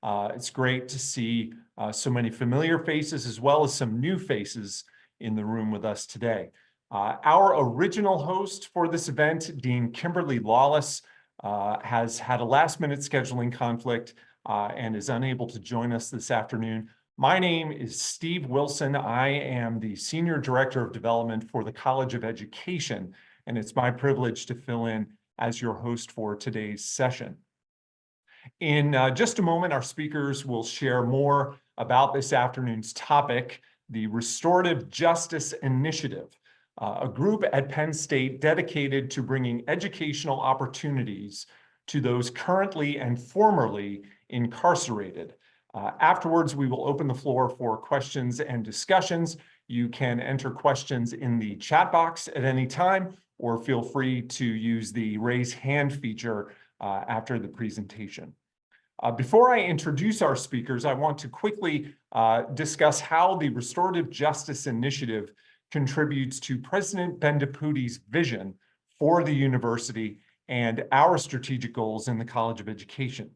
It's great to see so many familiar faces as well as some new faces in the room with us today. Our original host for this event, Dean Kimberly Lawless, has had a last-minute scheduling conflict and is unable to join us this afternoon. My name is Steve Wilson. I am the Senior Director of Development for the College of Education, and it's my privilege to fill in as your host for today's session. In just a moment, our speakers will share more about this afternoon's topic, the Restorative Justice Initiative, a group at Penn State dedicated to bringing educational opportunities to those currently and formerly incarcerated. Afterwards, we will open the floor for questions and discussions. You can enter questions in the chat box at any time, or feel free to use the raise hand feature after the presentation. Before I introduce our speakers, I want to quickly discuss how the Restorative Justice Initiative contributes to President Bendaputi's vision for the university and our strategic goals in the College of Education.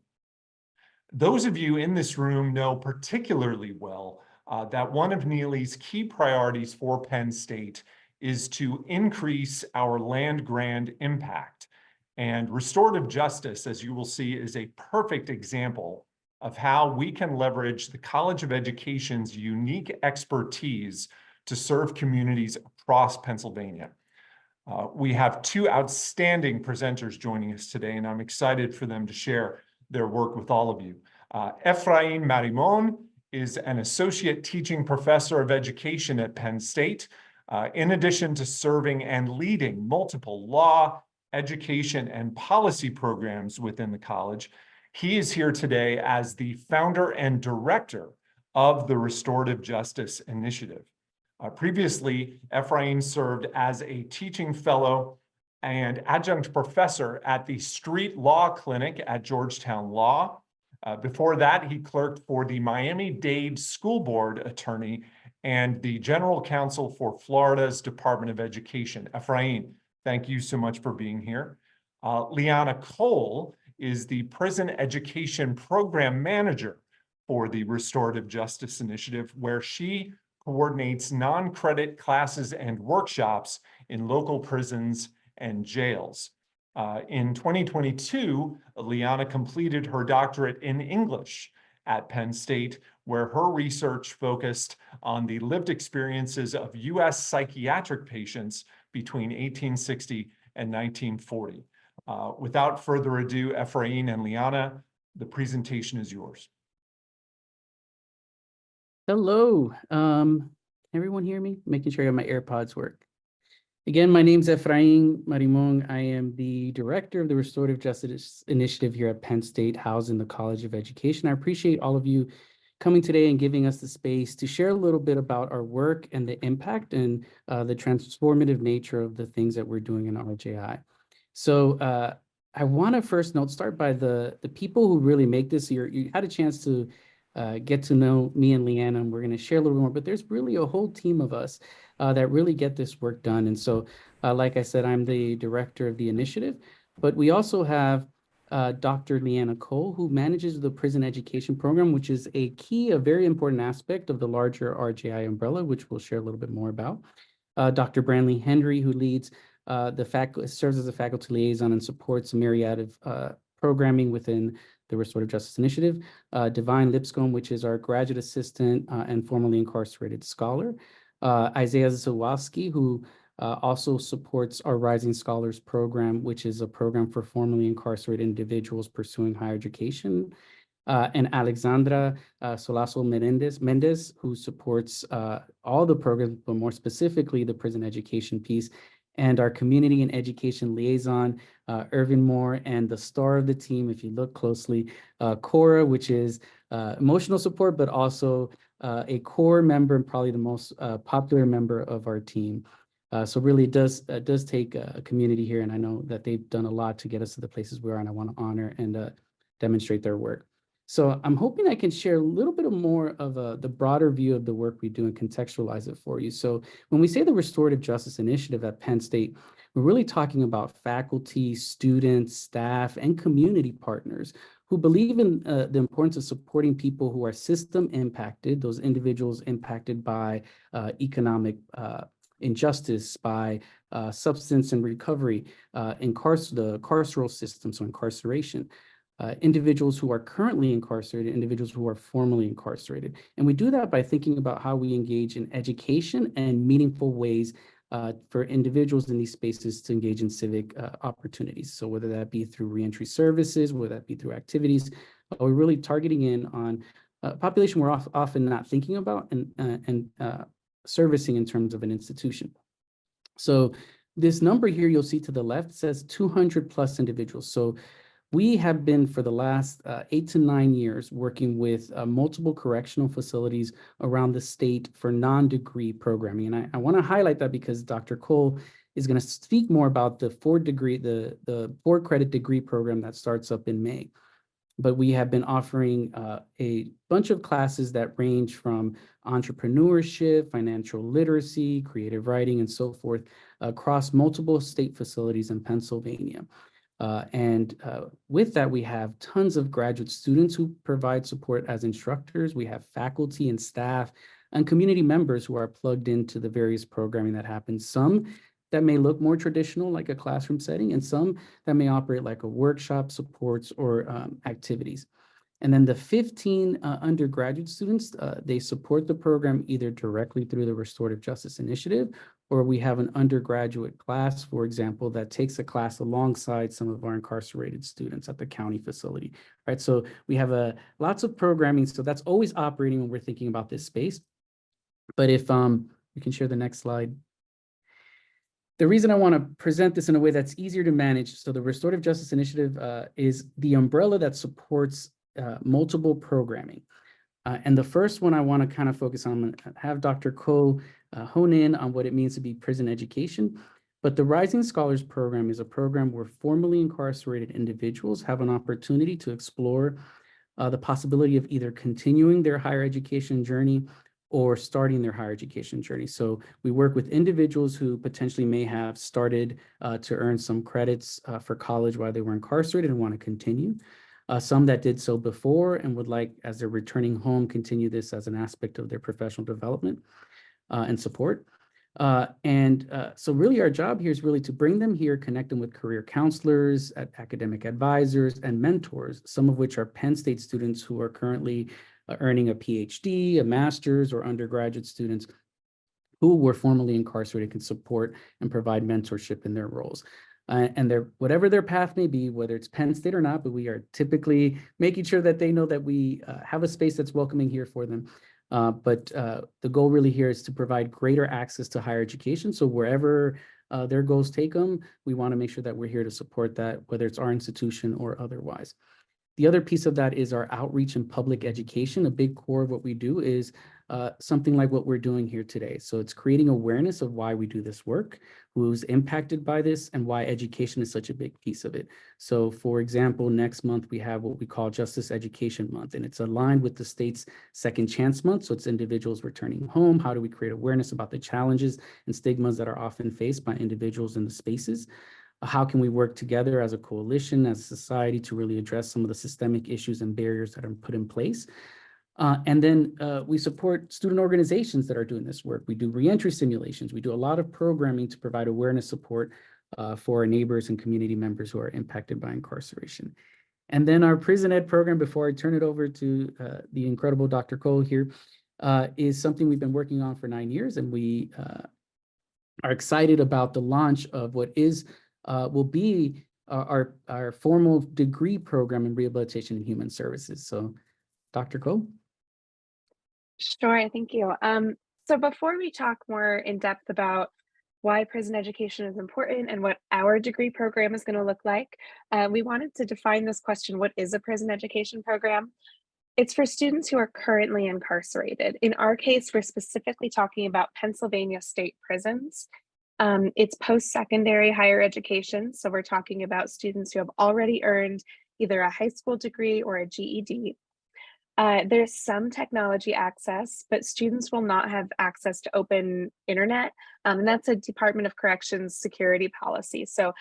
Those of you in this room know particularly well that one of Neely's key priorities for Penn State is to increase our land-grant impact. And restorative justice, as you will see, is a perfect example of how we can leverage the College of Education's unique expertise to serve communities across Pennsylvania. We have two outstanding presenters joining us today, and I'm excited for them to share their work with all of you. Efrain Marimon is an associate teaching professor of education at Penn State. In addition to serving and leading multiple law, education, and policy programs within the college, he is here today as the founder and director of the Restorative Justice Initiative. Previously, Efrain served as a teaching fellow and adjunct professor at the Street Law Clinic at Georgetown Law. Before that, he clerked for the Miami-Dade School Board attorney and the general counsel for Florida's Department of Education. Efrain, thank you so much for being here. Liana Cole is the prison education program manager for the Restorative Justice Initiative, where she coordinates non-credit classes and workshops in local prisons and jails. In 2022, Liana completed her doctorate in English at Penn State, where her research focused on the lived experiences of U.S. psychiatric patients between 1860 and 1940. Without further ado, Efrain and Liana, the presentation is yours. Hello, can everyone hear me? Making sure I got my AirPods work. Again, my name is Efrain Marimon. I am the director of the Restorative Justice Initiative here at Penn State, housed in the College of Education. I appreciate all of you coming today and giving us the space to share a little bit about our work and the impact and the transformative nature of the things that we're doing in RJI. So I want to first start by the people who really make this. You had a chance to get to know me and Leanna, and we're going to share a little bit more, but there's really a whole team of us that really get this work done. And so, like I said, I'm the director of the initiative, but we also have Dr. Liana Cole, who manages the prison education program, which is a very important aspect of the larger RJI umbrella, which we'll share a little bit more about. Dr. Brantley Henry, who leads serves as a faculty liaison and supports a myriad of programming within the Restorative Justice Initiative. Divine Lipscomb, which is our graduate assistant and formerly incarcerated scholar. Isaiah Zawalski, who also supports our Rising Scholars program, which is a program for formerly incarcerated individuals pursuing higher education. And Alexandra Solazo Mendez, who supports all the programs, but more specifically the prison education piece. And our community and education liaison, Irvin Moore, and the star of the team, if you look closely, Cora, which is emotional support, but also a core member and probably the most popular member of our team. So really it does take a community here, and I know that they've done a lot to get us to the places we are, and I want to honor and demonstrate their work. So I'm hoping I can share a little bit more of the broader view of the work we do and contextualize it for you. So when we say the Restorative Justice Initiative at Penn State, we're really talking about faculty, students, staff, and community partners who believe in the importance of supporting people who are system impacted, those individuals impacted by economic injustice, by substance and recovery, the carceral system, so incarceration, individuals who are currently incarcerated, individuals who are formerly incarcerated. And we do that by thinking about how we engage in education and meaningful ways for individuals in these spaces to engage in civic opportunities. So whether that be through reentry services, whether that be through activities, we're really targeting in on a population we're often not thinking about and servicing in terms of an institution. So this number here you'll see to the left says 200 plus individuals. So we have been for the last 8 to 9 years working with multiple correctional facilities around the state for non-degree programming. And I want to highlight that because Dr. Cole is going to speak more about the 4-credit degree program that starts up in May. But we have been offering a bunch of classes that range from entrepreneurship, financial literacy, creative writing, and so forth across multiple state facilities in Pennsylvania. With that, we have tons of graduate students who provide support as instructors. We have faculty and staff and community members who are plugged into the various programming that happens. Some that may look more traditional, like a classroom setting, and some that may operate like a workshop, supports, or activities. And then the 15 undergraduate students, they support the program either directly through the Restorative Justice Initiative, or we have an undergraduate class, for example, that takes a class alongside some of our incarcerated students at the county facility, right? So we have lots of programming, so that's always operating when we're thinking about this space. But if we can share the next slide. The reason I want to present this in a way that's easier to manage, so the Restorative Justice Initiative is the umbrella that supports multiple programming. And the first one I want to kind of focus on, have Dr. Cole hone in on what it means to be prison education. But the Rising Scholars Program is a program where formerly incarcerated individuals have an opportunity to explore the possibility of either continuing their higher education journey or starting their higher education journey. So we work with individuals who potentially may have started to earn some credits for college while they were incarcerated and want to continue. Some that did so before and would like, as they're returning home, continue this as an aspect of their professional development and support. So really our job here is really to bring them here, connect them with career counselors, academic advisors, and mentors, some of which are Penn State students who are currently earning a PhD, a master's, or undergraduate students who were formerly incarcerated can support and provide mentorship in their roles. And whatever their path may be, whether it's Penn State or not, but we are typically making sure that they know that we have a space that's welcoming here for them. But the goal really here is to provide greater access to higher education. So wherever their goals take them, we want to make sure that we're here to support that, whether it's our institution or otherwise. The other piece of that is our outreach and public education. A big core of what we do is something like what we're doing here today. So it's creating awareness of why we do this work, who's impacted by this, and why education is such a big piece of it. So for example, next month we have what we call Justice Education Month, and it's aligned with the state's Second Chance Month. So it's individuals returning home. How do we create awareness about the challenges and stigmas that are often faced by individuals in the spaces? How can we work together as a coalition, as a society, to really address some of the systemic issues and barriers that are put in place? And then we support student organizations that are doing this work. We do reentry simulations. We do a lot of programming to provide awareness support for our neighbors and community members who are impacted by incarceration. And then our prison ed program, before I turn it over to the incredible Dr. Cole here, is something we've been working on for 9 years. And we are excited about the launch of what will be our formal degree program in rehabilitation and human services. So Dr. Cole? Sure, thank you. So before we talk more in depth about why prison education is important and what our degree program is going to look like, we wanted to define this question: what is a prison education program? It's for students who are currently incarcerated. In our case, we're specifically talking about Pennsylvania state prisons. It's post-secondary higher education, so we're talking about students who have already earned either a high school degree or a GED. There's some technology access, but students will not have access to open internet, and that's a Department of Corrections security policy. So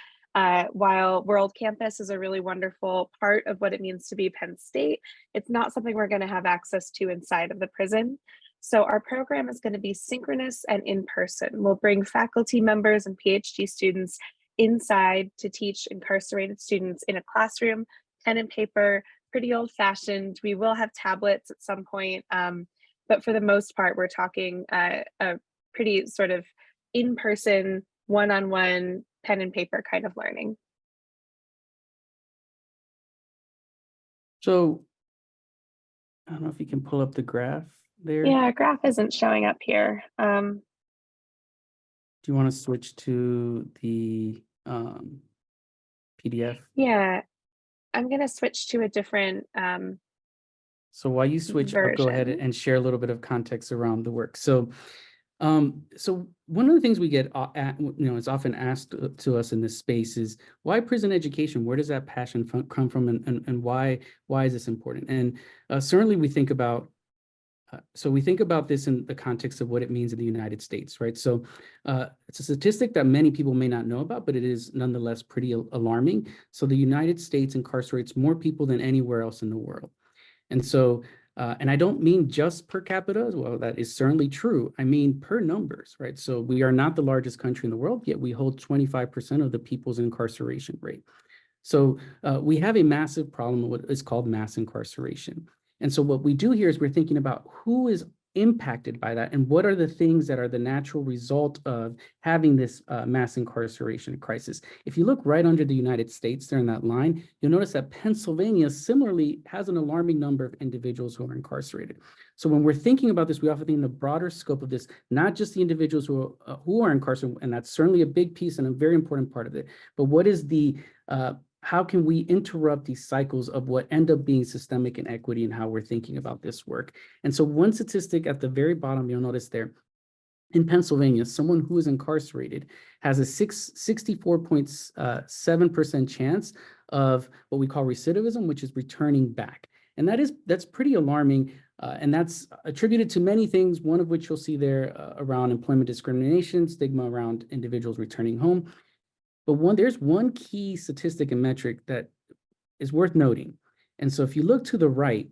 While World Campus is a really wonderful part of what it means to be Penn State, it's not something we're going to have access to inside of the prison. So our program is going to be synchronous and in person. We'll bring faculty members and PhD students inside to teach incarcerated students in a classroom, pen and paper, pretty old fashioned. We will have tablets at some point, but for the most part, we're talking a pretty sort of in-person, one-on-one, pen and paper kind of learning. So I don't know if you can pull up the graph there. Yeah, graph isn't showing up here. Do you want to switch to the PDF? Yeah, I'm going to switch to a different So while you switch, I'll go ahead version. and share a little bit of context around the work. So one of the things we get, is often asked to us in this space is, why prison education? Where does that passion come from, and why is this important? And certainly we think about, this in the context of what it means in the United States, right? So it's a statistic that many people may not know about, but it is nonetheless pretty alarming. So the United States incarcerates more people than anywhere else in the world. And so, and I don't mean just per capita as well, that is certainly true. I mean per numbers, right? So we are not the largest country in the world, yet we hold 25% of the people's incarceration rate. So we have a massive problem with what is called mass incarceration. And so what we do here is we're thinking about who is impacted by that and what are the things that are the natural result of having this mass incarceration crisis. If you look right under the United States there in that line, you'll notice that Pennsylvania similarly has an alarming number of individuals who are incarcerated. So when we're thinking about this, we often think in the broader scope of this, not just the individuals who are incarcerated, and that's certainly a big piece and a very important part of it, but what is the how can we interrupt these cycles of what end up being systemic inequity and how we're thinking about this work? And so one statistic at the very bottom, you'll notice there, in Pennsylvania, someone who is incarcerated has a 64.7% chance of what we call recidivism, which is returning back. And that's pretty alarming. And that's attributed to many things, one of which you'll see there around employment discrimination, stigma around individuals returning home. But there's one key statistic and metric that is worth noting. And so if you look to the right,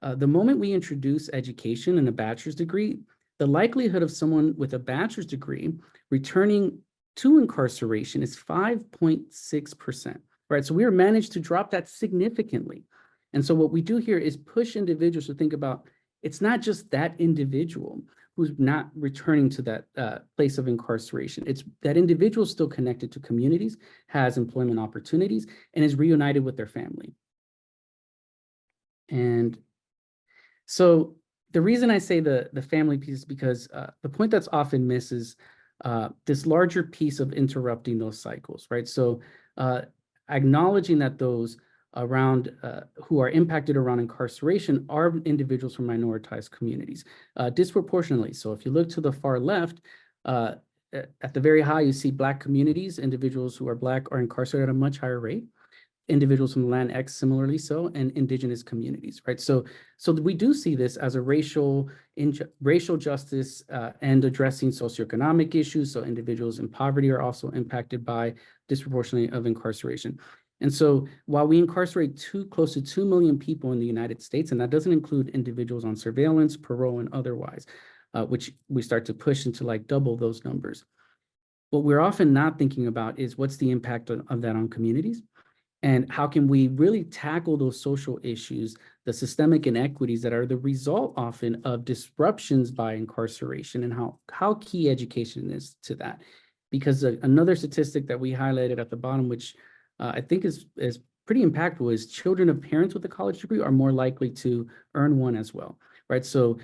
the moment we introduce education and a bachelor's degree, the likelihood of someone with a bachelor's degree returning to incarceration is 5.6%, right? So we managed to drop that significantly. And so what we do here is push individuals to think about, it's not just that individual who's not returning to that place of incarceration. It's that individual still connected to communities, has employment opportunities, and is reunited with their family. And so the reason I say the family piece is because the point that's often missed is this larger piece of interrupting those cycles, right? So acknowledging that those around who are impacted around incarceration are individuals from minoritized communities disproportionately. So if you look to the far left, at the very high, you see Black communities. Individuals who are Black are incarcerated at a much higher rate. Individuals from Latinx similarly so, and indigenous communities, right? So we do see this as a racial justice and addressing socioeconomic issues. So individuals in poverty are also impacted by disproportionately of incarceration. And so while we incarcerate close to 2 million people in the United States, and that doesn't include individuals on surveillance, parole, and otherwise, which we start to push into like double those numbers. What we're often not thinking about is what's the impact of that on communities, and how can we really tackle those social issues, the systemic inequities that are the result often of disruptions by incarceration, and how key education is to that. Because another statistic that we highlighted at the bottom, which I think is pretty impactful, is children of parents with a college degree are more likely to earn one as well, right? So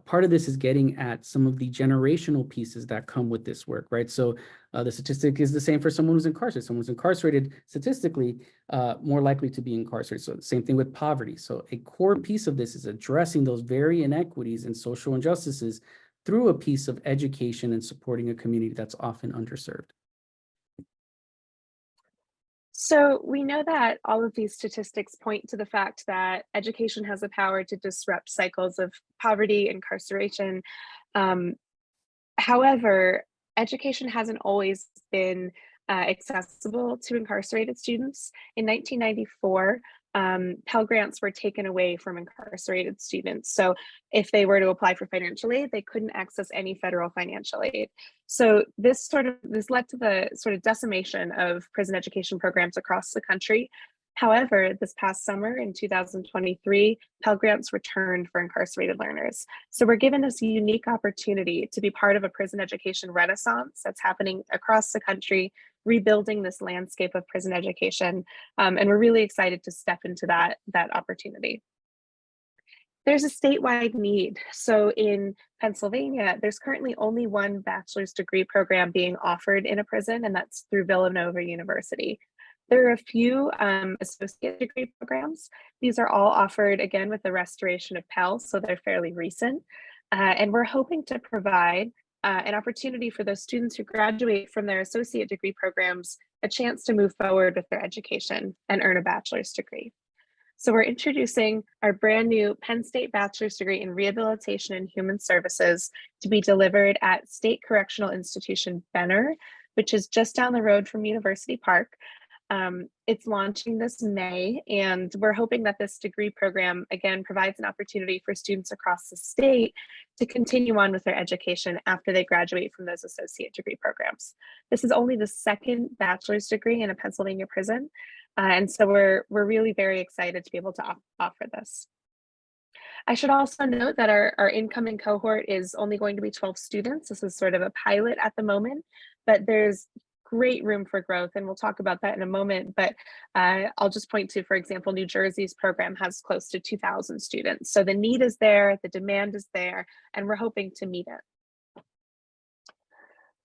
part of this is getting at some of the generational pieces that come with this work, right? So the statistic is the same for someone who's incarcerated. Someone who's incarcerated statistically more likely to be incarcerated. So the same thing with poverty. So a core piece of this is addressing those very inequities and social injustices through a piece of education and supporting a community that's often underserved. So we know that all of these statistics point to the fact that education has the power to disrupt cycles of poverty, incarceration. However, education hasn't always been accessible to incarcerated students. In 1994, Pell Grants were taken away from incarcerated students. So if they were to apply for financial aid, they couldn't access any federal financial aid. So this led to the sort of decimation of prison education programs across the country. However, this past summer in 2023, Pell Grants returned for incarcerated learners. So we're given this unique opportunity to be part of a prison education renaissance that's happening across the country, rebuilding this landscape of prison education. And we're really excited to step into that opportunity. There's a statewide need. So in Pennsylvania, there's currently only one bachelor's degree program being offered in a prison, and that's through Villanova University. There are a few associate degree programs. These are all offered again with the restoration of Pell, so they're fairly recent. And we're hoping to provide an opportunity for those students who graduate from their associate degree programs a chance to move forward with their education and earn a bachelor's degree. So we're introducing our brand new Penn State bachelor's degree in rehabilitation and human services to be delivered at State Correctional Institution Benner, which is just down the road from University Park. It's launching this May, and we're hoping that this degree program, again, provides an opportunity for students across the state to continue on with their education after they graduate from those associate degree programs. This is only the second bachelor's degree in a Pennsylvania prison, and so we're really very excited to be able to offer this. I should also note that our incoming cohort is only going to be 12 students. This is sort of a pilot at the moment, but there's great room for growth, and we'll talk about that in a moment. But I'll just point to, for example, New Jersey's program has close to 2,000 students. So the need is there, the demand is there, and we're hoping to meet it.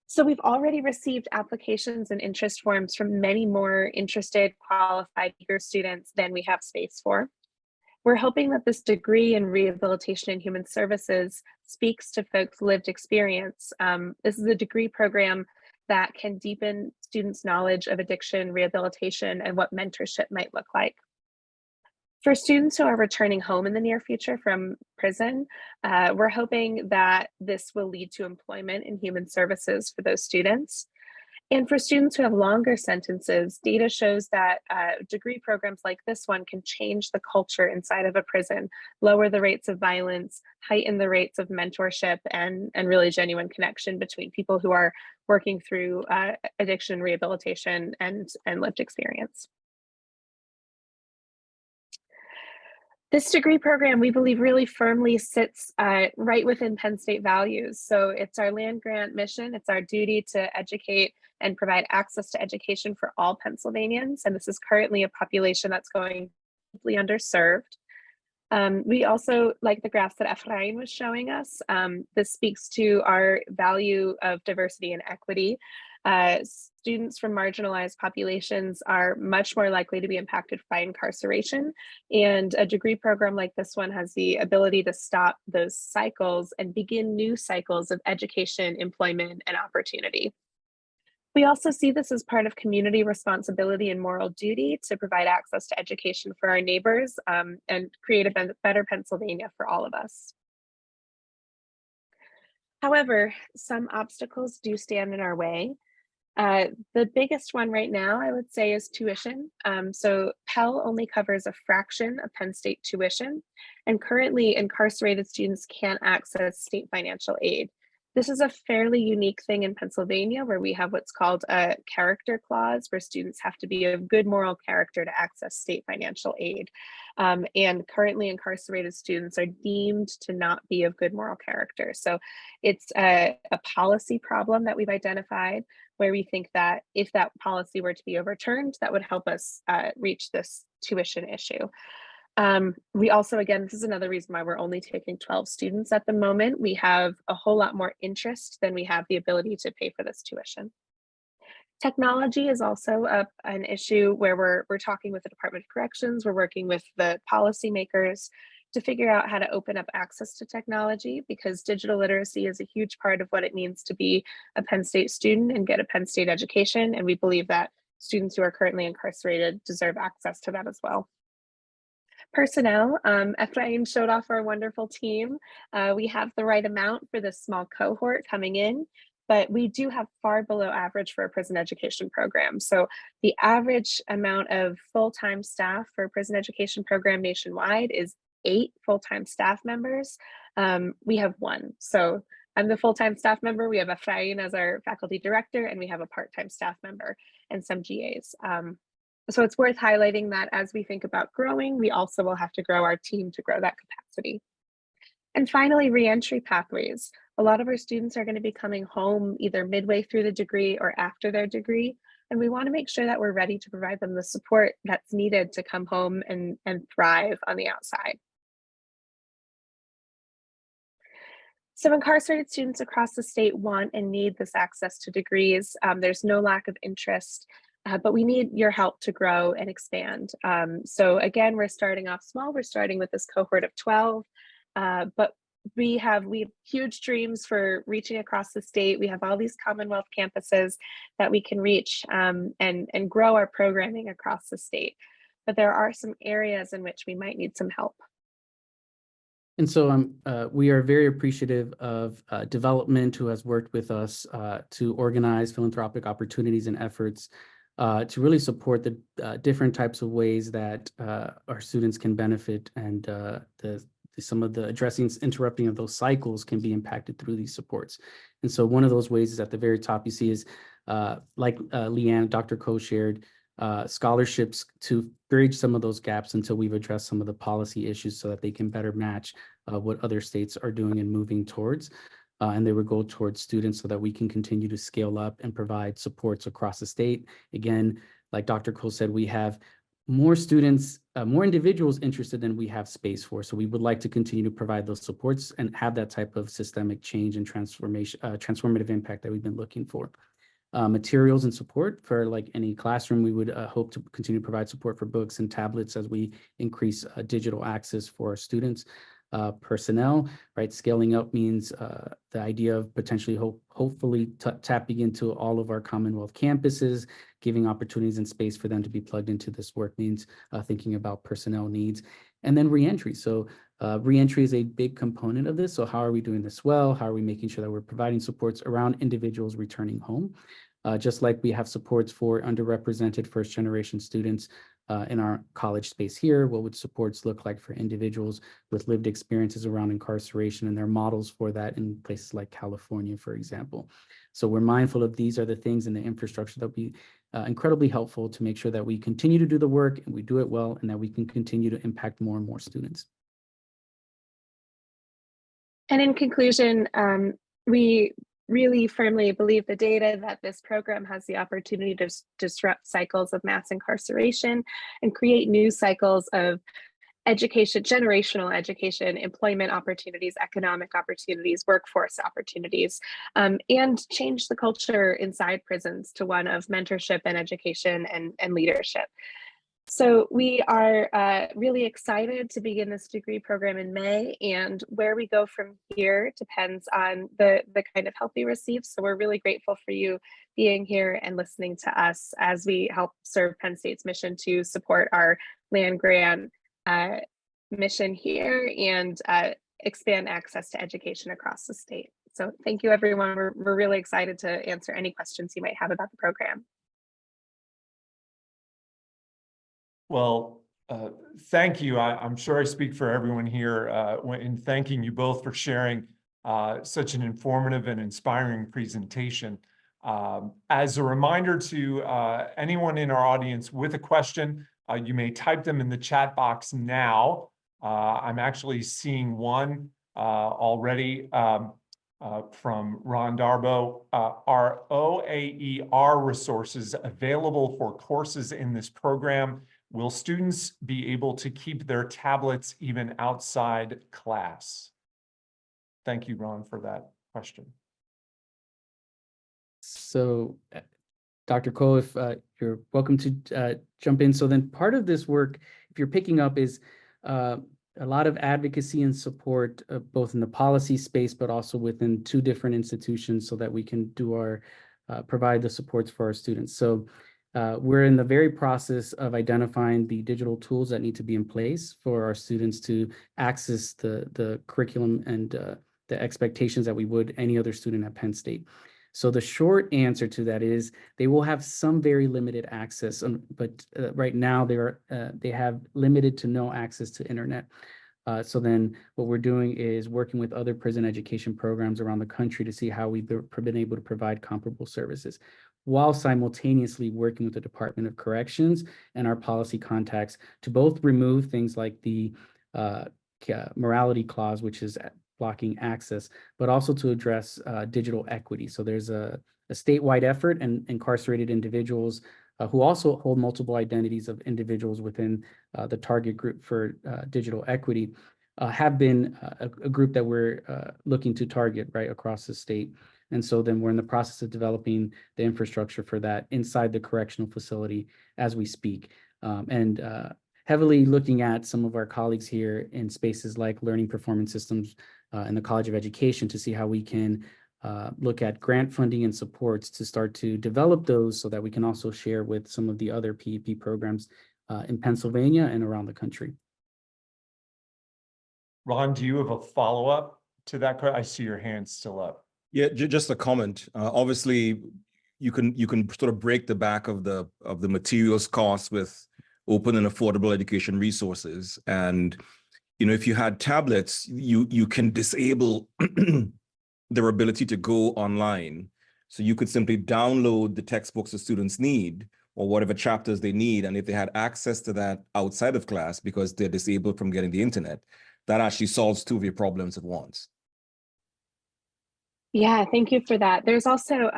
So we've already received applications and interest forms from many more interested, qualified, eager students than we have space for. We're hoping that this degree in rehabilitation and human services speaks to folks' lived experience. This is a degree program that can deepen students' knowledge of addiction, rehabilitation, and what mentorship might look like. For students who are returning home in the near future from prison, we're hoping that this will lead to employment in human services for those students. And for students who have longer sentences, data shows that degree programs like this one can change the culture inside of a prison, lower the rates of violence, heighten the rates of mentorship, and really genuine connection between people who are working through addiction, rehabilitation, and lived experience. This degree program, we believe, really firmly sits right within Penn State values. So it's our land grant mission. It's our duty to educate and provide access to education for all Pennsylvanians. And this is currently a population that's going deeply underserved. We also, like the graphs that Efrain was showing us, this speaks to our value of diversity and equity. Students from marginalized populations are much more likely to be impacted by incarceration, and a degree program like this one has the ability to stop those cycles and begin new cycles of education, employment, and opportunity. We also see this as part of community responsibility and moral duty to provide access to education for our neighbors and create a better Pennsylvania for all of us. However, some obstacles do stand in our way. The biggest one right now, I would say, is tuition. So Pell only covers a fraction of Penn State tuition, and currently incarcerated students can't access state financial aid. This is a fairly unique thing in Pennsylvania, where we have what's called a character clause, where students have to be of good moral character to access state financial aid. And currently incarcerated students are deemed to not be of good moral character. So it's a policy problem that we've identified, where we think that if that policy were to be overturned, that would help us reach this tuition issue. We also, again, this is another reason why we're only taking 12 students at the moment. We have a whole lot more interest than we have the ability to pay for this tuition. Technology is also an issue where we're talking with the Department of Corrections. We're working with the policymakers to figure out how to open up access to technology, because digital literacy is a huge part of what it means to be a Penn State student and get a Penn State education. And we believe that students who are currently incarcerated deserve access to that as well. Personnel, Efrain showed off our wonderful team. We have the right amount for this small cohort coming in. but we do have far below average for a prison education program. So the average amount of full-time staff for a prison education program nationwide is 8 full-time staff members. We have 1. So I'm the full-time staff member. We have Efrain as our faculty director, and we have a part-time staff member and some GAs. So it's worth highlighting that as we think about growing, we also will have to grow our team to grow that capacity. And finally, reentry pathways. A lot of our students are going to be coming home either midway through the degree or after their degree. And we want to make sure that we're ready to provide them the support that's needed to come home and thrive on the outside. So incarcerated students across the state want and need this access to degrees. There's no lack of interest, but we need your help to grow and expand. So again, we're starting off small. We're starting with this cohort of 12, but we have huge dreams for reaching across the state. We have all these Commonwealth campuses that we can reach and grow our programming across the state. But there are some areas in which we might need some help. And so we are very appreciative of Development, who has worked with us to organize philanthropic opportunities and efforts to really support the different types of ways that our students can benefit, and some of the interrupting of those cycles can be impacted through these supports. And so one of those ways is at the very top, you see is like Leanne, Dr. Ko shared, scholarships to bridge some of those gaps until we've addressed some of the policy issues so that they can better match what other states are doing and moving towards. And they would go towards students so that we can continue to scale up and provide supports across the state. Again, like Dr. Cole said, we have more students, more individuals interested than we have space for. So we would like to continue to provide those supports and have that type of systemic change and transformative impact that we've been looking for. Materials and support for like any classroom, we would hope to continue to provide support for books and tablets as we increase digital access for our students. Personnel, right? Scaling up means the idea of potentially hopefully tapping into all of our Commonwealth campuses, giving opportunities and space for them to be plugged into this work means thinking about personnel needs. And then reentry. So reentry is a big component of this. So how are we doing this well? How are we making sure that we're providing supports around individuals returning home? Just like we have supports for underrepresented first-generation students in our college space here, what would supports look like for individuals with lived experiences around incarceration, and there are models for that in places like California, for example. So we're mindful of these are the things in the infrastructure that will be incredibly helpful to make sure that we continue to do the work and we do it well, and that we can continue to impact more and more students. And in conclusion, we really firmly believe the data that this program has the opportunity to disrupt cycles of mass incarceration and create new cycles of education, generational education, employment opportunities, economic opportunities, workforce opportunities, and change the culture inside prisons to one of mentorship and education and leadership. So we are really excited to begin this degree program in May, and where we go from here depends on the kind of help we receive. So we're really grateful for you being here and listening to us as we help serve Penn State's mission to support our land grant mission here and expand access to education across the state. So thank you, everyone. We're really excited to answer any questions you might have about the program. Well, thank you. I'm sure I speak for everyone here in thanking you both for sharing such an informative and inspiring presentation. As a reminder to anyone in our audience with a question, you may type them in the chat box now. I'm actually seeing one already from Ron Darbo. Are OAER resources available for courses in this program? Will students be able to keep their tablets even outside class? Thank you, Ron, for that question. So, Dr. Cole, if you're welcome to jump in. So then part of this work, if you're picking up, is a lot of advocacy and support, both in the policy space, but also within 2 different institutions so that we can do our, provide the supports for our students. So we're in the very process of identifying the digital tools that need to be in place for our students to access the curriculum and the expectations that we would any other student at Penn State. So the short answer to that is they will have some very limited access, but right now they have limited to no access to internet. So then what we're doing is working with other prison education programs around the country to see how we've been able to provide comparable services, while simultaneously working with the Department of Corrections and our policy contacts to both remove things like the morality clause, which is blocking access, but also to address digital equity. So there's a statewide effort, and incarcerated individuals who also hold multiple identities of individuals within the target group for digital equity have been a group that we're looking to target right across the state. And so then we're in the process of developing the infrastructure for that inside the correctional facility as we speak. And heavily looking at some of our colleagues here in spaces like learning performance systems in the College of Education to see how we can look at grant funding and supports to start to develop those so that we can also share with some of the other PEP programs in Pennsylvania and around the country. Ron, do you have a follow-up to that? I see your hand still up. Yeah, just a comment. Obviously, you can sort of break the back of the materials costs with open and affordable education resources. And if you had tablets, you can disable their ability to go online. So you could simply download the textbooks the students need or whatever chapters they need. And if they had access to that outside of class because they're disabled from getting the internet, that actually solves two of your problems at once. Yeah, thank you for that. There's also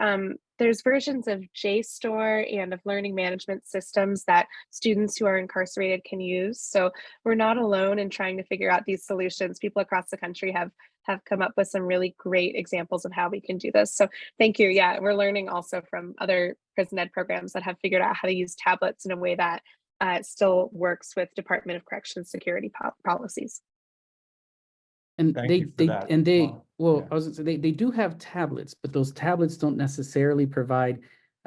there's versions of JSTOR and of learning management systems that students who are incarcerated can use. So we're not alone in trying to figure out these solutions. People across the country have come up with some really great examples of how we can do this. So thank you. Yeah, we're learning also from other prison ed programs that have figured out how to use tablets in a way that still works with Department of Corrections security policies. And Thank you for that. Well, Yeah. I was gonna say they do have tablets, but those tablets don't necessarily provide,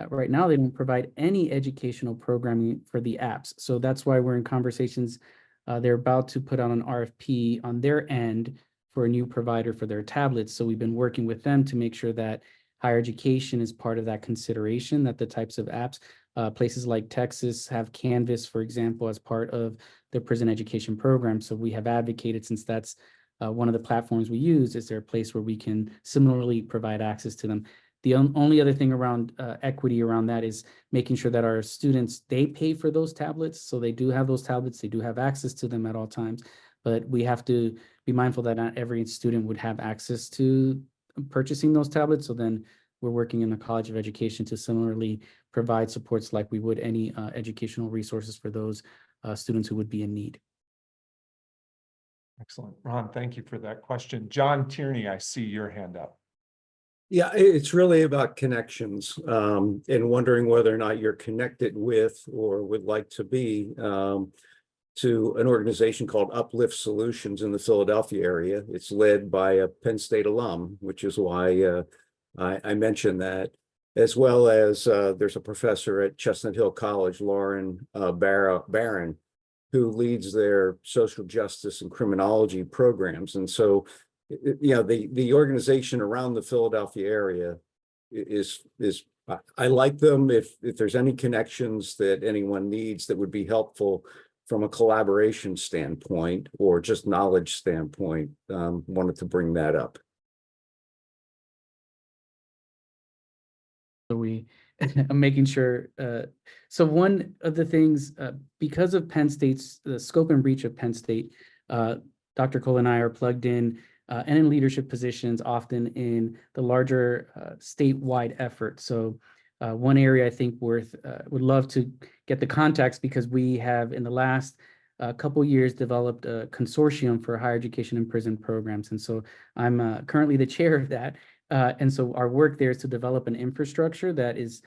right now, they don't provide any educational programming for the apps. So that's why we're in conversations. They're about to put out an RFP on their end for a new provider for their tablets. So we've been working with them to make sure that higher education is part of that consideration, that the types of apps, places like Texas have Canvas, for example, as part of their prison education program. So we have advocated, since that's one of the platforms we use, is there a place where we can similarly provide access to them. The only other thing around equity around that is making sure that our students, they pay for those tablets. So they do have those tablets, they do have access to them at all times, but we have to be mindful that not every student would have access to purchasing those tablets. So then we're working in the College of Education to similarly provide supports like we would any educational resources for those students who would be in need. Excellent. Ron, thank you for that question. John Tierney, I see your hand up. Yeah, it's really about connections and wondering whether or not you're connected with or would like to be to an organization called Uplift Solutions in the Philadelphia area. It's led by a Penn State alum, which is why I mentioned that, as well as there's a professor at Chestnut Hill College, Lauren Barron, who leads their social justice and criminology programs. And so, the organization around the Philadelphia area is I like them. If there's any connections that anyone needs that would be helpful from a collaboration standpoint or just knowledge standpoint, wanted to bring that up. So I'm making sure. So one of the things, because of Penn State's, the scope and reach of Penn State, Dr. Cole and I are plugged in and in leadership positions, often in the larger statewide effort. So one area I think would love to get the context, because we have in the last couple years developed a consortium for higher education and prison programs. And so I'm currently the chair of that. And so our work there is to develop an infrastructure that is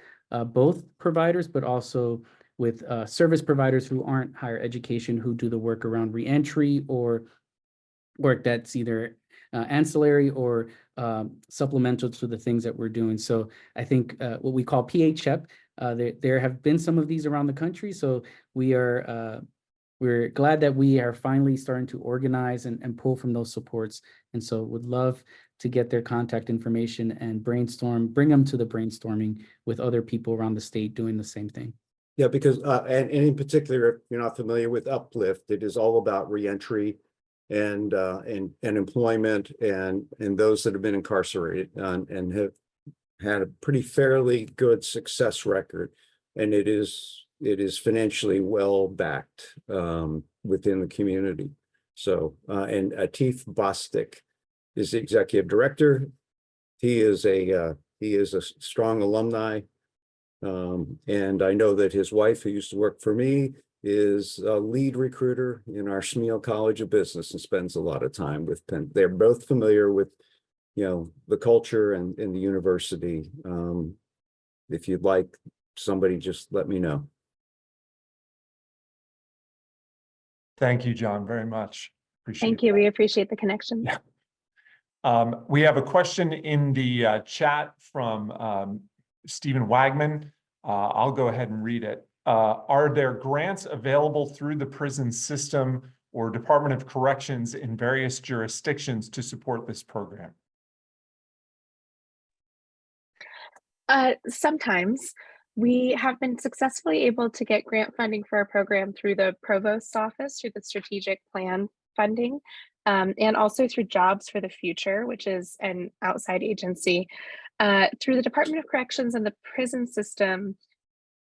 both providers, but also with service providers who aren't higher education, who do the work around reentry or work that's either ancillary or supplemental to the things that we're doing. So I think what we call PHEP, there have been some of these around the country. So we are we're glad that we are finally starting to organize and pull from those supports. And so would love to get their contact information and brainstorm, bring them to the brainstorming with other people around the state doing the same thing. Yeah, because, and in particular, if you're not familiar with Uplift, it is all about reentry and employment and those that have been incarcerated and have had a pretty fairly good success record. And it is financially well backed within the community. So, and Atif Bostic is the executive director. He is a strong alumni. And I know that his wife, who used to work for me, is a lead recruiter in our Smeal College of Business and spends a lot of time with Penn. They're both familiar with, the culture and the university. If you'd like somebody, just let me know. Thank you, John, very much. Appreciate Thank you. We appreciate the connection. Yeah. We have a question in the chat from Stephen Wagman. I'll go ahead and read it. Are there grants available through the prison system or Department of Corrections in various jurisdictions to support this program? Sometimes we have been successfully able to get grant funding for our program through the Provost's office, through the strategic plan funding, and also through Jobs for the Future, which is an outside agency. Through the Department of Corrections and the prison system,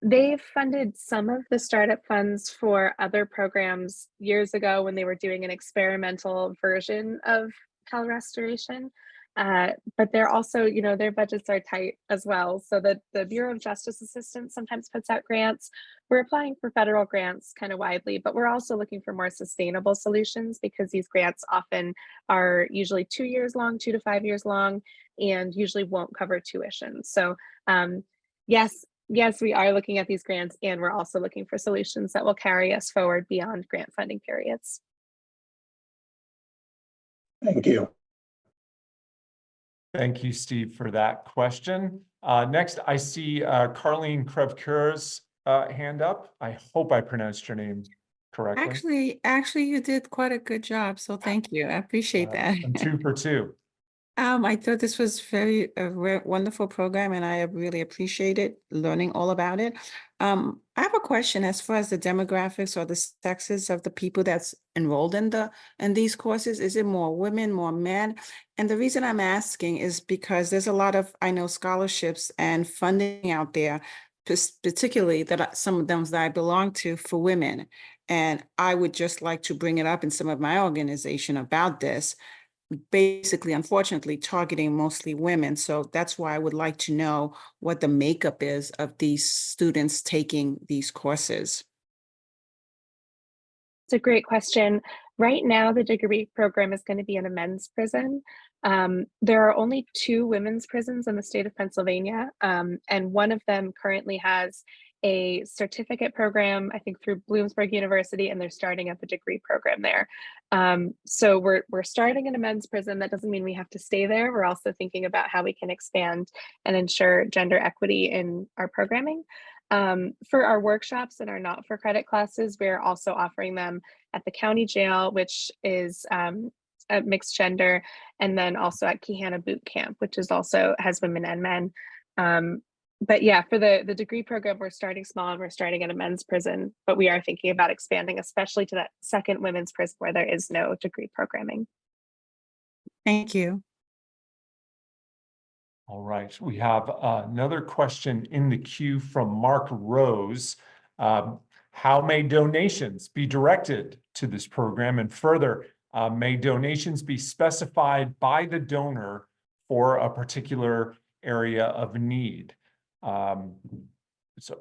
they've funded some of the startup funds for other programs years ago when they were doing an experimental version of Pell Restoration. But they're also, their budgets are tight as well. So the Bureau of Justice Assistance sometimes puts out grants. We're applying for federal grants kind of widely, but we're also looking for more sustainable solutions because these grants often are usually 2 years long, 2 to 5 years long, and usually won't cover tuition. So yes, we are looking at these grants, and we're also looking for solutions that will carry us forward beyond grant funding periods. Thank you. Thank you, Steve, for that question. Next, I see Carlene Krevkur's hand up. I hope I pronounced your name correctly. Actually, you did quite a good job. So thank you. I appreciate that. I'm 2 for 2. I thought this was a very wonderful program, and I really appreciated learning all about it. I have a question as far as the demographics or the sexes of the people that's enrolled in these courses. Is it more women, more men? And the reason I'm asking is because there's a lot of, I know, scholarships and funding out there, particularly some of them that I belong to, for women. And I would just like to bring it up in some of my organization about this. Basically, unfortunately, targeting mostly women. So that's why I would like to know what the makeup is of these students taking these courses. It's a great question. Right now, the degree program is going to be in a men's prison. There are only 2 women's prisons in the state of Pennsylvania, and one of them currently has a certificate program, I think through Bloomsburg University, and they're starting up a degree program there. So we're starting in a men's prison. That doesn't mean we have to stay there. We're also thinking about how we can expand and ensure gender equity in our programming. For our workshops and our not-for-credit classes, we're also offering them at the county jail, which is a mixed gender, and then also at Kehana Boot Camp, which is also has women and men. But yeah, for the degree program, we're starting small and we're starting at a men's prison, but we are thinking about expanding, especially to that second women's prison where there is no degree programming. Thank you. All right, we have another question in the queue from Mark Rose. How may donations be directed to this program? And further, may donations be specified by the donor for a particular area of need? It's a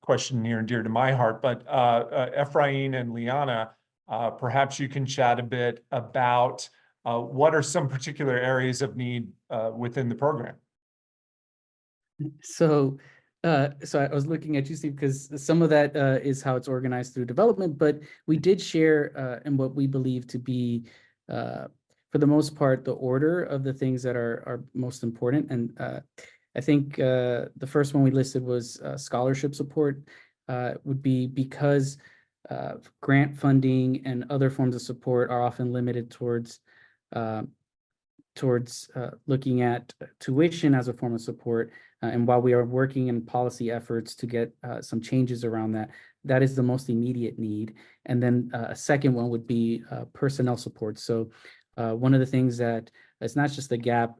question near and dear to my heart, but Ephraim and Liana, perhaps you can chat a bit about what are some particular areas of need within the program? So I was looking at you, Steve, because some of that is how it's organized through development, but we did share in what we believe to be, for the most part, the order of the things that are most important. And I think the first one we listed was scholarship support would be because grant funding and other forms of support are often limited towards looking at tuition as a form of support. And while we are working in policy efforts to get some changes around that, that is the most immediate need. And then a second one would be personnel support. So one of the things that it's not just a gap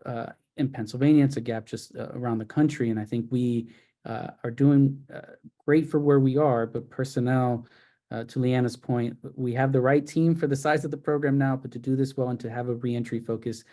in Pennsylvania, it's a gap just around the country. And I think we are doing great for where we are, but personnel, to Leanna's point, we have the right team for the size of the program now, but to do this well and to have a reentry focus,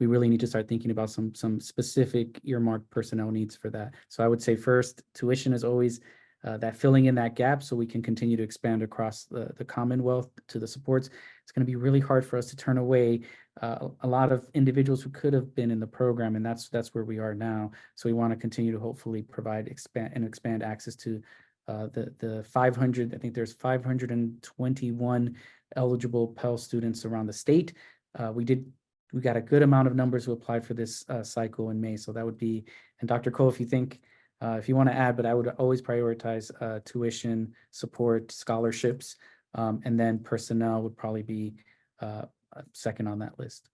we really need to start thinking about some specific earmarked personnel needs for that. So I would say first, tuition is always that filling in that gap so we can continue to expand across the Commonwealth to the supports. It's going to be really hard for us to turn away a lot of individuals who could have been in the program, and that's where we are now. So we want to continue to hopefully provide expand access to the 500. I think there's 521 eligible Pell students around the state. We got a good amount of numbers who applied for this cycle in May. So that would be, and Dr. Cole, if you want to add, but I would always prioritize tuition, support, scholarships, and then personnel would probably be second on that list.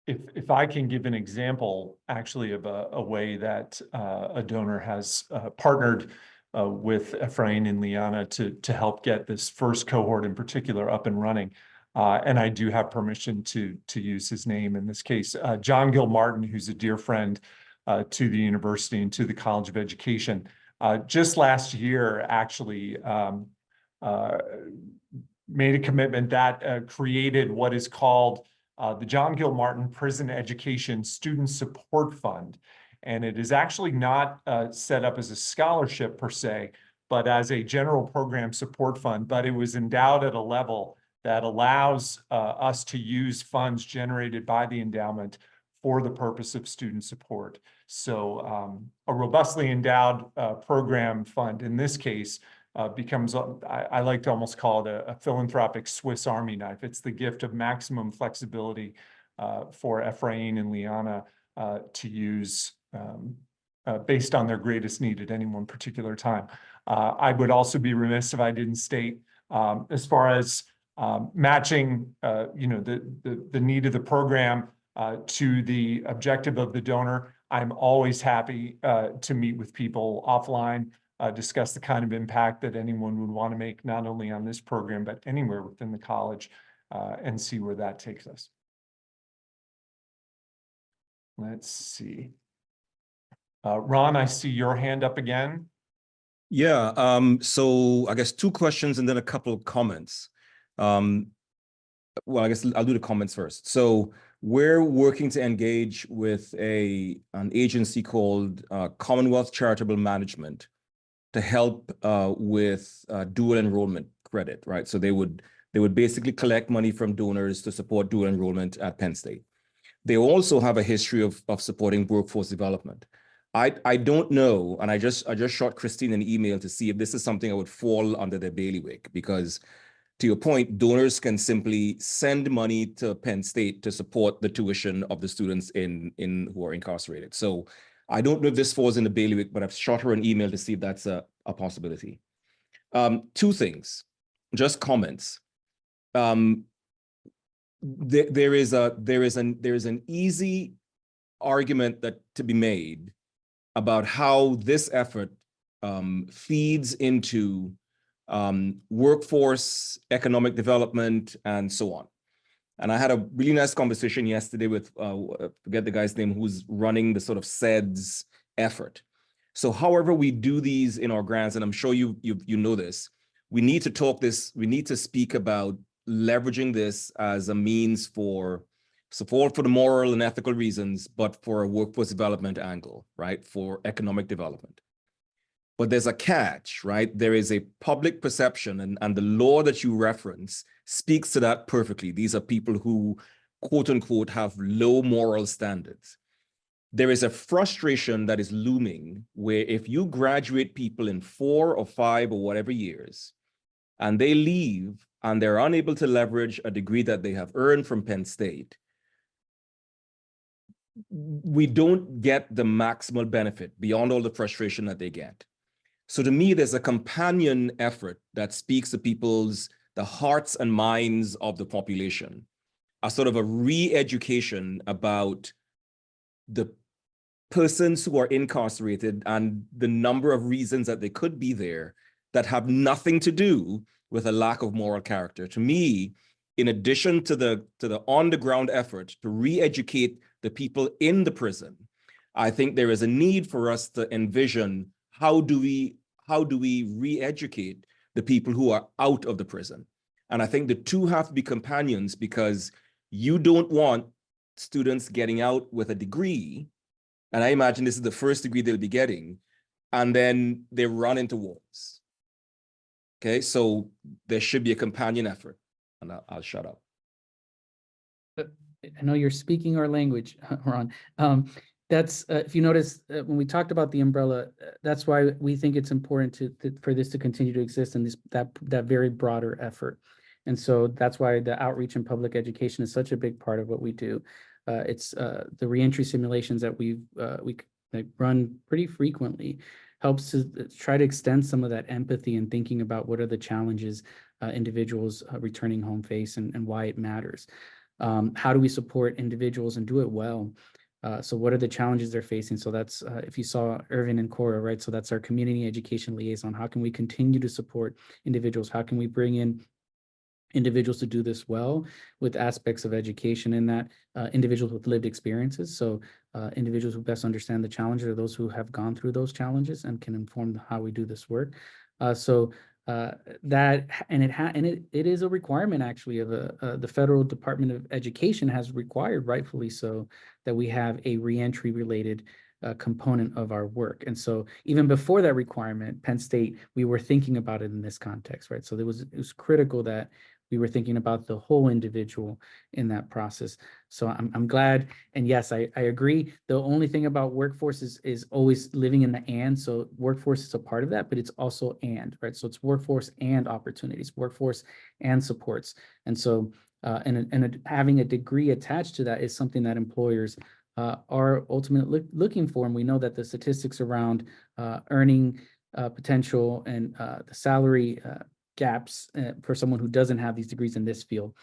If I can give an example, actually, of a way that a donor has partnered with Ephraim and Liana to help get this first cohort in particular up and running. And I do have permission to use his name in this case. John Gill Martin, who's a dear friend to the university and to the College of Education, just last year actually made a commitment that created what is called the John Gill Martin Prison Education Student Support Fund. And it is actually not set up as a scholarship per se, but as a general program support fund. But it was endowed at a level that allows us to use funds generated by the endowment for the purpose of student support. So a robustly endowed program fund in this case becomes, I like to almost call it a philanthropic Swiss Army knife. It's the gift of maximum flexibility for Ephraim and Liana to use based on their greatest need at any one particular time. I would also be remiss if I didn't state, as far as matching, the need of the program to the objective of the donor, I'm always happy to meet with people offline, discuss the kind of impact that anyone would want to make, not only on this program, but anywhere within the college, and see where that takes us. Let's see. Ron, I see your hand up again. Yeah, so I guess two questions and then a couple of comments. Well, I guess I'll do the comments first. So we're working to engage with an agency called Commonwealth Charitable Management to help with dual enrollment credit, right? So they would basically collect money from donors to support dual enrollment at Penn State. They also have a history of supporting workforce development. I don't know, and I just shot Christine an email to see if this is something that would fall under their bailiwick, because to your point, donors can simply send money to Penn State to support the tuition of the students who are incarcerated. So I don't know if this falls in the bailiwick, but I've shot her an email to see if that's a possibility. Two things, just comments. There is an easy argument to be made about how this effort feeds into workforce, economic development, and so on. And I had a really nice conversation yesterday with, forget the guy's name, who's running the sort of SEDS effort. So however we do these in our grants, and I'm sure you know this, we need to speak about leveraging this as a means for support for the moral and ethical reasons, but for a workforce development angle, right, for economic development. But there's a catch, right? There is a public perception, and the law that you reference speaks to that perfectly. These are people who, quote unquote, have low moral standards. There is a frustration that is looming where if you graduate people in 4 or 5 or whatever years, and they leave and they're unable to leverage a degree that they have earned from Penn State, we don't get the maximal benefit beyond all the frustration that they get. So to me, there's a companion effort that speaks to the hearts and minds of the population, a sort of a re-education about the persons who are incarcerated and the number of reasons that they could be there that have nothing to do with a lack of moral character. To me, in addition to the on-the-ground effort to re-educate the people in the prison, I think there is a need for us to envision how do we re-educate the people who are out of the prison. And I think the two have to be companions, because you don't want students getting out with a degree, and I imagine this is the first degree they'll be getting, and then they run into walls. Okay, so there should be a companion effort, and I'll shut up. I know you're speaking our language, Ron. That's if you notice when we talked about the umbrella, that's why we think it's important for this to continue to exist in that very broader effort. And so that's why the outreach and public education is such a big part of what we do. It's the reentry simulations that we run pretty frequently helps to try to extend some of that empathy and thinking about what are the challenges individuals returning home face and why it matters. How do we support individuals and do it well? So what are the challenges they're facing? So that's, if you saw Irvin and Cora, right? So that's our community education liaison. How can we continue to support individuals? How can we bring in individuals to do this well with aspects of education in that, individuals with lived experiences? So individuals who best understand the challenges are those who have gone through those challenges and can inform how we do this work. It is a requirement actually of the Federal Department of Education has required, rightfully so, that we have a reentry related component of our work. And so even before that requirement, Penn State, we were thinking about it in this context, right? So it was critical that we were thinking about the whole individual in that process. So I'm glad. And yes, I agree. The only thing about workforce is always living in the and. So workforce is a part of that, but it's also and, right? So it's workforce and opportunities, workforce and supports. And so having a degree attached to that is something that employers are ultimately looking for. And we know that the statistics around earning potential and the salary gaps for someone who doesn't have these degrees in this field.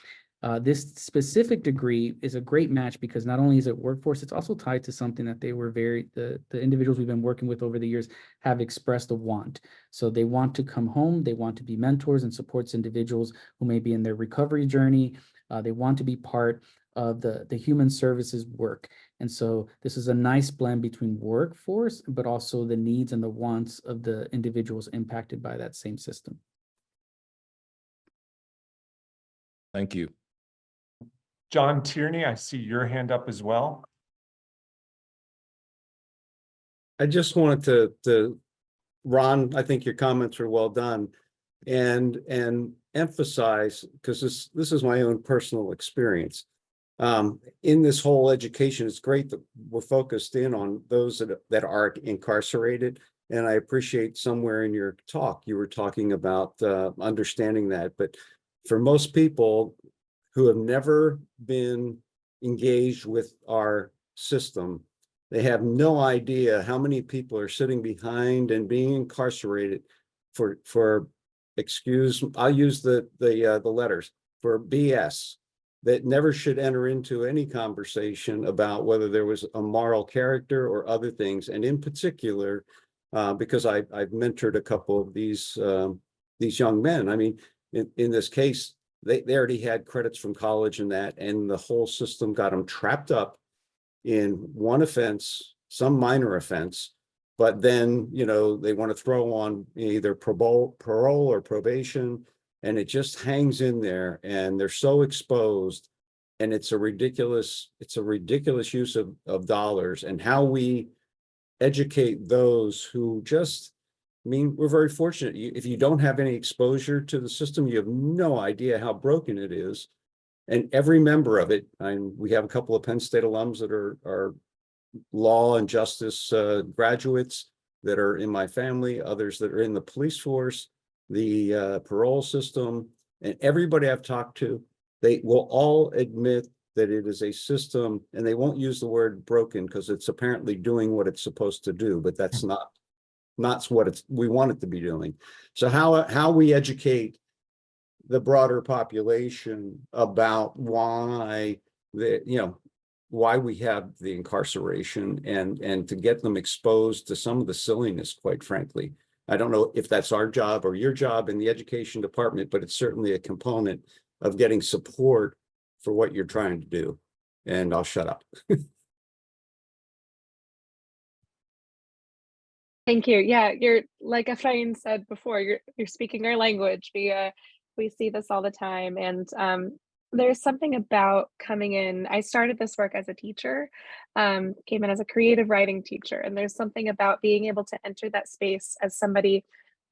This specific degree is a great match because not only is it workforce, it's also tied to something that they were the individuals we've been working with over the years have expressed a want. So they want to come home, they want to be mentors and supports individuals who may be in their recovery journey. They want to be part of the human services work. And so this is a nice blend between workforce, but also the needs and the wants of the individuals impacted by that same system. Thank you. John Tierney, I see your hand up as well. I just wanted to Ron, I think your comments were well done, and emphasize, because this is my own personal experience. In this whole education, it's great that we're focused in on those that are incarcerated. And I appreciate somewhere in your talk, you were talking about understanding that. But for most people who have never been engaged with our system, they have no idea how many people are sitting behind and being incarcerated for I'll use the letters, for BS, that never should enter into any conversation about whether there was a moral character or other things. And in particular, because I've mentored a couple of these young men. I mean, in this case, they already had credits from college and the whole system got them trapped up in one offense, some minor offense, but then, they want to throw on either parole or probation, and it just hangs in there, and they're so exposed, and it's a ridiculous use of dollars. And how we educate those who just, we're very fortunate. If you don't have any exposure to the system, you have no idea how broken it is. And every member of it, we have a couple of Penn State alums that are law and justice graduates that are in my family, others that are in the police force, the parole system, and everybody I've talked to, they will all admit that it is a system, and they won't use the word broken because it's apparently doing what it's supposed to do, but that's not not what we want it to be doing. So how we educate the broader population about why why we have the incarceration and to get them exposed to some of the silliness, quite frankly. I don't know if that's our job or your job in the education department, but it's certainly a component of getting support for what you're trying to do. And I'll shut up. Thank you. Yeah, you're like Efrain said before, you're speaking our language. We see this all the time, and there's something about coming in. I started this work as a teacher, came in as a creative writing teacher, and there's something about being able to enter that space as somebody.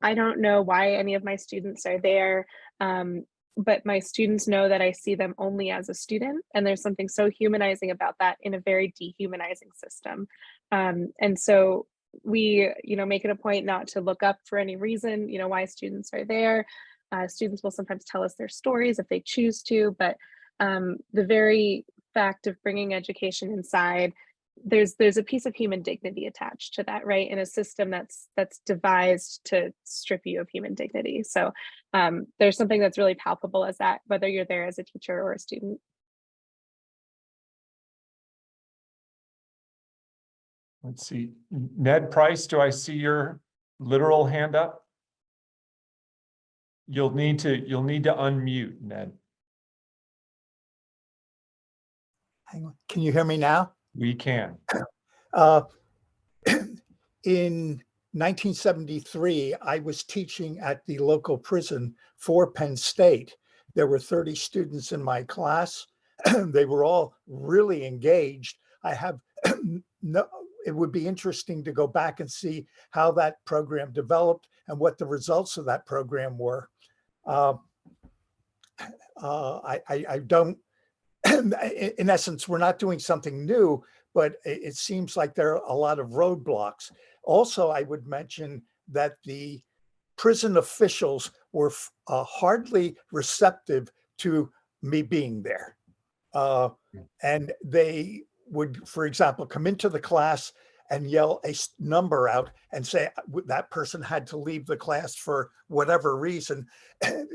I don't know why any of my students are there, but my students know that I see them only as a student, and there's something so humanizing about that in a very dehumanizing system. And so we, make it a point not to look up for any reason, why students are there. Students will sometimes tell us their stories if they choose to, but the very fact of bringing education inside, there's a piece of human dignity attached to that, right? In a system that's devised to strip you of human dignity. So there's something that's really palpable as that, whether you're there as a teacher or a student. Let's see, Ned Price, do I see your literal hand up? You'll need to unmute, Ned. Hang on. Can you hear me now? We can. In 1973, I was teaching at the local prison for Penn State. There were 30 students in my class. They were all really engaged. It would be interesting to go back and see how that program developed and what the results of that program were. I don't, in essence, we're not doing something new, but it seems like there are a lot of roadblocks. Also, I would mention that the prison officials were hardly receptive to me being there. And they would, for example, come into the class and yell a number out and say that person had to leave the class for whatever reason.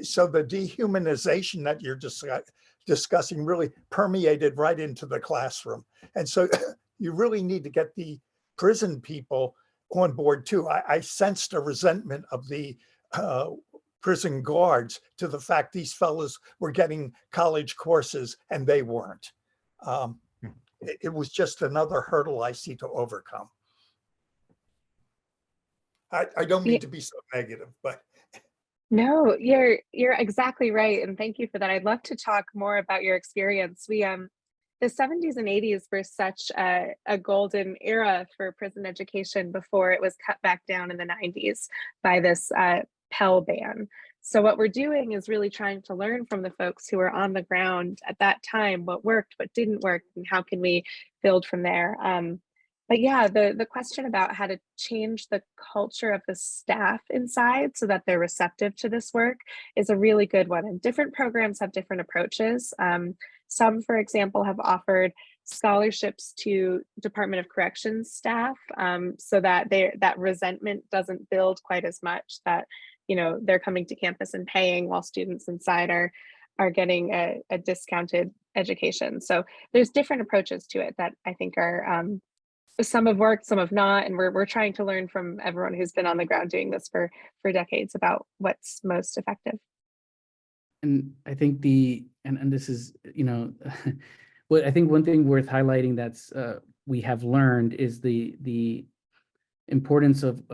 So the dehumanization that you're discussing really permeated right into the classroom. And so you really need to get the prison people on board too. I sensed a resentment of the prison guards to the fact these fellows were getting college courses and they weren't. It was just another hurdle I see to overcome. I don't mean to be so negative, but. No, you're exactly right. And thank you for that. I'd love to talk more about your experience. The 70s and 80s were such a golden era for prison education before it was cut back down in the 90s by this Pell ban. So what we're doing is really trying to learn from the folks who were on the ground at that time, what worked, what didn't work, and how can we build from there. But yeah, the question about how to change the culture of the staff inside so that they're receptive to this work is a really good one. And different programs have different approaches. Some, for example, have offered scholarships to Department of Corrections staff so that that resentment doesn't build quite as much, that they're coming to campus and paying while students inside are getting a discounted education. So there's different approaches to it that I think are some have worked, some have not, and we're trying to learn from everyone who's been on the ground doing this for decades about what's most effective. And I think and this is, what I think one thing worth highlighting that's we have learned is the importance of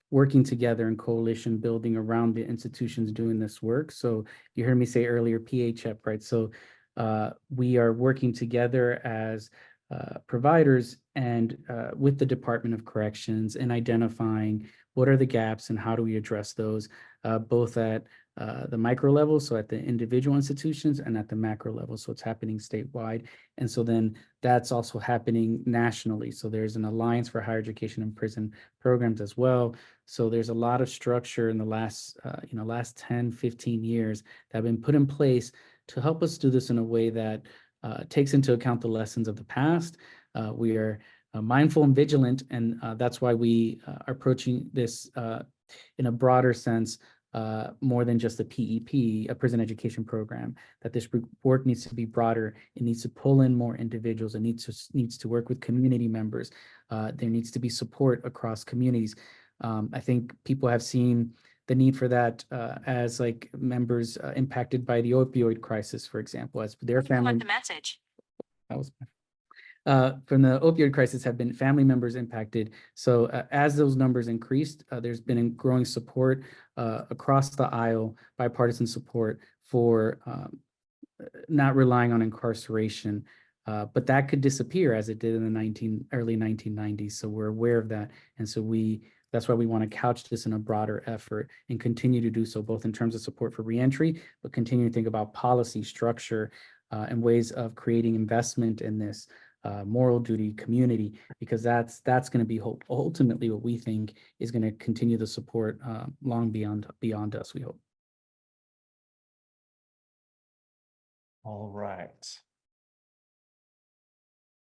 working together in coalition building around the institutions doing this work. So you heard me say earlier, PHEP, right? So we are working together as providers and with the Department of Corrections and identifying what are the gaps and how do we address those, both at the micro level, so at the individual institutions, and at the macro level, so it's happening statewide. And so then that's also happening nationally. So there's an Alliance for Higher Education and Prison Programs as well. So there's a lot of structure in the last 10, 15 years that have been put in place to help us do this in a way that takes into account the lessons of the past. We are mindful and vigilant, and that's why we are approaching this in a broader sense, more than just a PEP, a prison education program, that this work needs to be broader. It needs to pull in more individuals. It needs to work with community members. There needs to be support across communities. I think people have seen the need for that as like members impacted by the opioid crisis, for example, as their family. The message. That was from the opioid crisis have been family members impacted. So as those numbers increased, there's been a growing support across the aisle, bipartisan support for not relying on incarceration. But that could disappear as it did in the early 1990s. So we're aware of that. And so that's why we want to couch this in a broader effort and continue to do so, both in terms of support for reentry, but continue to think about policy structure and ways of creating investment in this moral duty community, because that's going to be ultimately what we think is going to continue the support long beyond us, we hope. All right.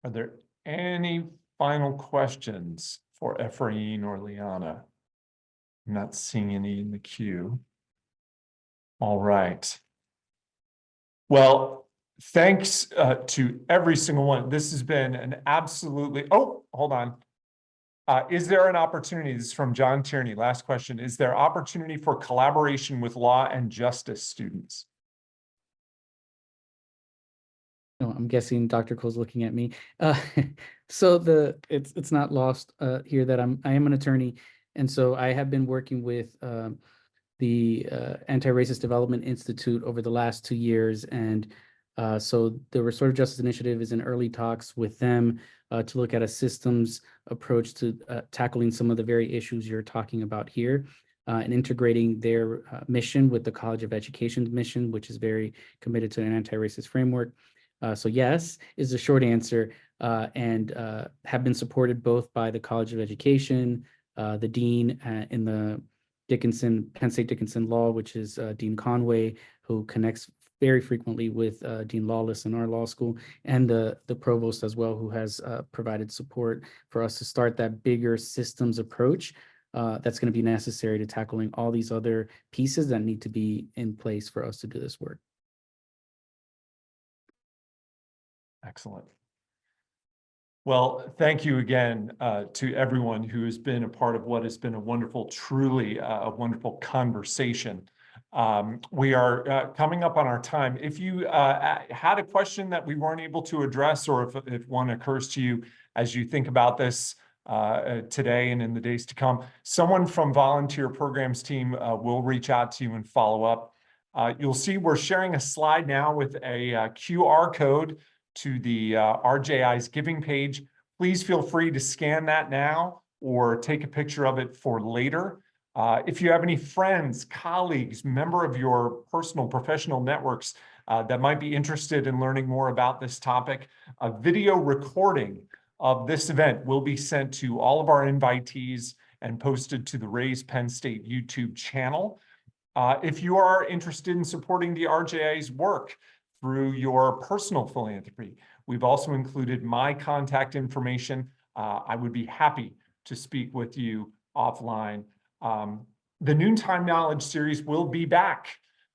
Are there any final questions for Efrain or Liana? I'm not seeing any in the queue. All right. Well, thanks to every single one. This has been an absolutely, oh, hold on. Is there an opportunity, this is from John Tierney, last question. Is there opportunity for collaboration with law and justice students? No, I'm guessing Dr. Cole's looking at me. So it's not lost here that I am an attorney, and so I have been working with the Anti-Racist Development Institute over the last 2 years, and so the Restorative Justice Initiative is in early talks with them to look at a systems approach to tackling some of the very issues you're talking about here, and integrating their mission with the College of Education's mission, which is very committed to an anti-racist framework. So yes, is the short answer, and have been supported both by the College of Education, the dean in the Penn State Dickinson Law, which is Dean Conway, who connects very frequently with Dean Lawless in our law school, and the provost as well, who has provided support for us to start that bigger systems approach that's going to be necessary to tackling all these other pieces that need to be in place for us to do this work. Excellent. Well, thank you again to everyone who has been a part of what has been a wonderful, truly a wonderful conversation. We are coming up on our time. If you had a question that we weren't able to address, or if one occurs to you as you think about this today and in the days to come, someone from volunteer programs team will reach out to you and follow up. You'll see we're sharing a slide now with a QR code to the RJI's giving page. Please feel free to scan that now or take a picture of it for later. If you have any friends, colleagues, member of your personal professional networks that might be interested in learning more about this topic, a video recording of this event will be sent to all of our invitees and posted to the Raise Penn State YouTube channel. If you are interested in supporting the RJI's work through your personal philanthropy, we've also included my contact information. I would be happy to speak with you offline. The Noontime Knowledge Series will be back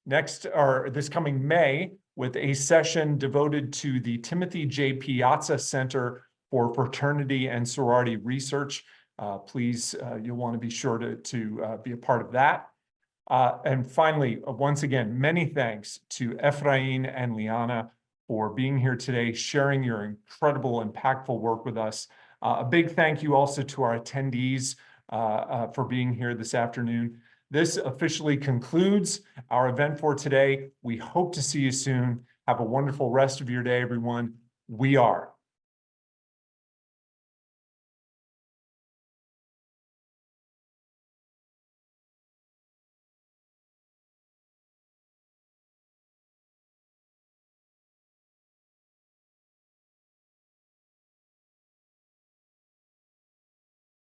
this coming May with a session devoted to the Timothy J. Piazza Center for Fraternity and Sorority Research. Please, you'll want to be sure to be a part of that. And finally, once again, many thanks to Efrain and Liana for being here today, sharing your incredible, impactful work with us. A big thank you also to our attendees for being here this afternoon. This officially concludes our event for today. We hope to see you soon. Have a wonderful rest of your day, everyone. We are